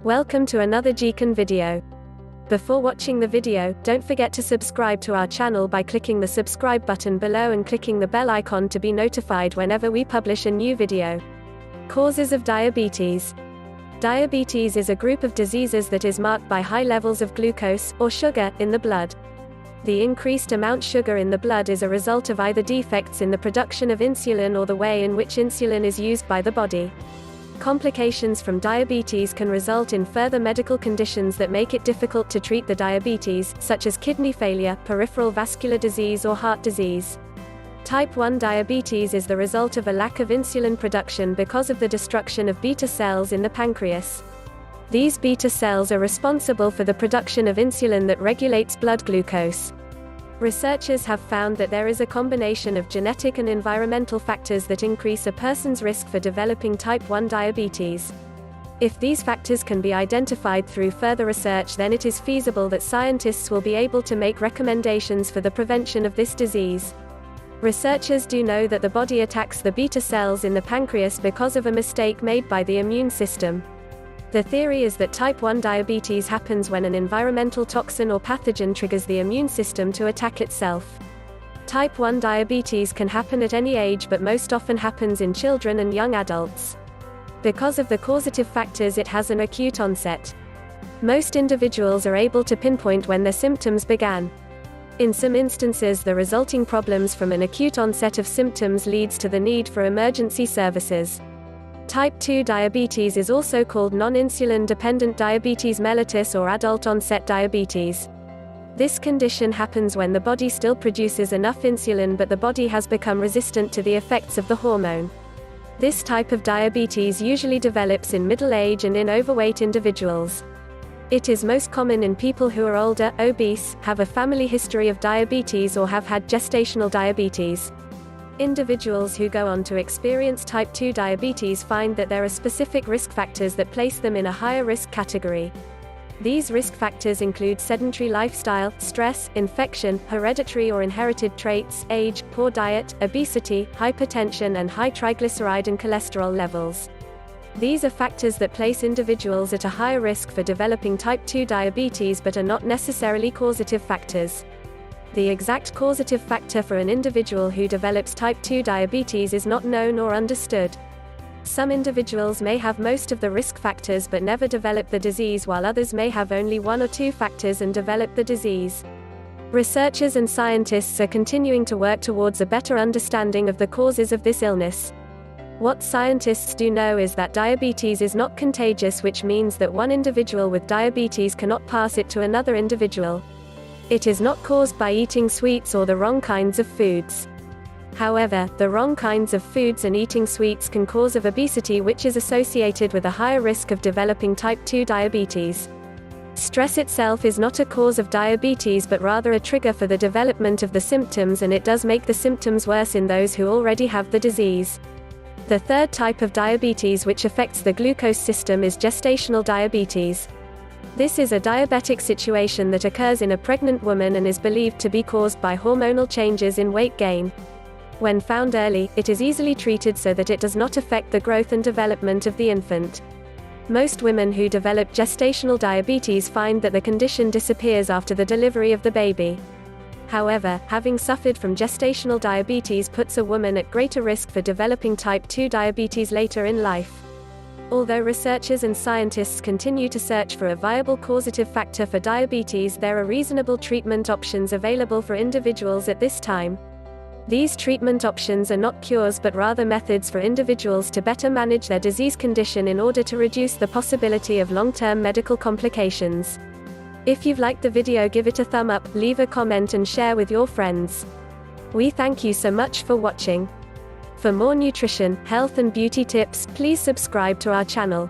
Welcome to another JeaKen video. Before watching the video, don't forget to subscribe to our channel by clicking the subscribe button below and clicking the bell icon to be notified whenever we publish a new video. Causes of diabetes. Diabetes is a group of diseases that is marked by high levels of glucose, or sugar, in the blood. The increased amount sugar in the blood is a result of either defects in the production of insulin or the way in which insulin is used by the body. Complications from diabetes can result in further medical conditions that make it difficult to treat the diabetes, such as kidney failure, peripheral vascular disease or heart disease. Type 1 diabetes is the result of a lack of insulin production because of the destruction of beta cells in the pancreas. These beta cells are responsible for the production of insulin that regulates blood glucose. Researchers have found that there is a combination of genetic and environmental factors that increase a person's risk for developing type 1 diabetes. If these factors can be identified through further research, then it is feasible that scientists will be able to make recommendations for the prevention of this disease. Researchers do know that the body attacks the beta cells in the pancreas because of a mistake made by the immune system. The theory is that type 1 diabetes happens when an environmental toxin or pathogen triggers the immune system to attack itself. Type 1 diabetes can happen at any age, but most often happens in children and young adults. Because of the causative factors, it has an acute onset. Most individuals are able to pinpoint when their symptoms began. In some instances, the resulting problems from an acute onset of symptoms leads to the need for emergency services. Type 2 diabetes is also called non-insulin dependent diabetes mellitus or adult-onset diabetes. This condition happens when the body still produces enough insulin, but the body has become resistant to the effects of the hormone. This type of diabetes usually develops in middle age and in overweight individuals. It is most common in people who are older, obese, have a family history of diabetes, or have had gestational diabetes. Individuals who go on to experience type 2 diabetes find that there are specific risk factors that place them in a higher risk category. These risk factors include sedentary lifestyle, stress, infection, hereditary or inherited traits, age, poor diet, obesity, hypertension, and high triglyceride and cholesterol levels. These are factors that place individuals at a higher risk for developing type 2 diabetes, but are not necessarily causative factors. The exact causative factor for an individual who develops type 2 diabetes is not known or understood. Some individuals may have most of the risk factors but never develop the disease, while others may have only one or two factors and develop the disease. Researchers and scientists are continuing to work towards a better understanding of the causes of this illness. What scientists do know is that diabetes is not contagious, which means that one individual with diabetes cannot pass it to another individual. It is not caused by eating sweets or the wrong kinds of foods. However, the wrong kinds of foods and eating sweets can cause obesity, which is associated with a higher risk of developing type 2 diabetes. Stress itself is not a cause of diabetes, but rather a trigger for the development of the symptoms, and it does make the symptoms worse in those who already have the disease. The third type of diabetes which affects the glucose system is gestational diabetes. This is a diabetic situation that occurs in a pregnant woman and is believed to be caused by hormonal changes in weight gain. When found early, it is easily treated so that it does not affect the growth and development of the infant. Most women who develop gestational diabetes find that the condition disappears after the delivery of the baby. However, having suffered from gestational diabetes puts a woman at greater risk for developing type 2 diabetes later in life. Although researchers and scientists continue to search for a viable causative factor for diabetes, there are reasonable treatment options available for individuals at this time. These treatment options are not cures, but rather methods for individuals to better manage their disease condition in order to reduce the possibility of long-term medical complications. If you've liked the video, give it a thumb up, leave a comment and share with your friends. We thank you so much for watching. For more nutrition, health and beauty tips, please subscribe to our channel.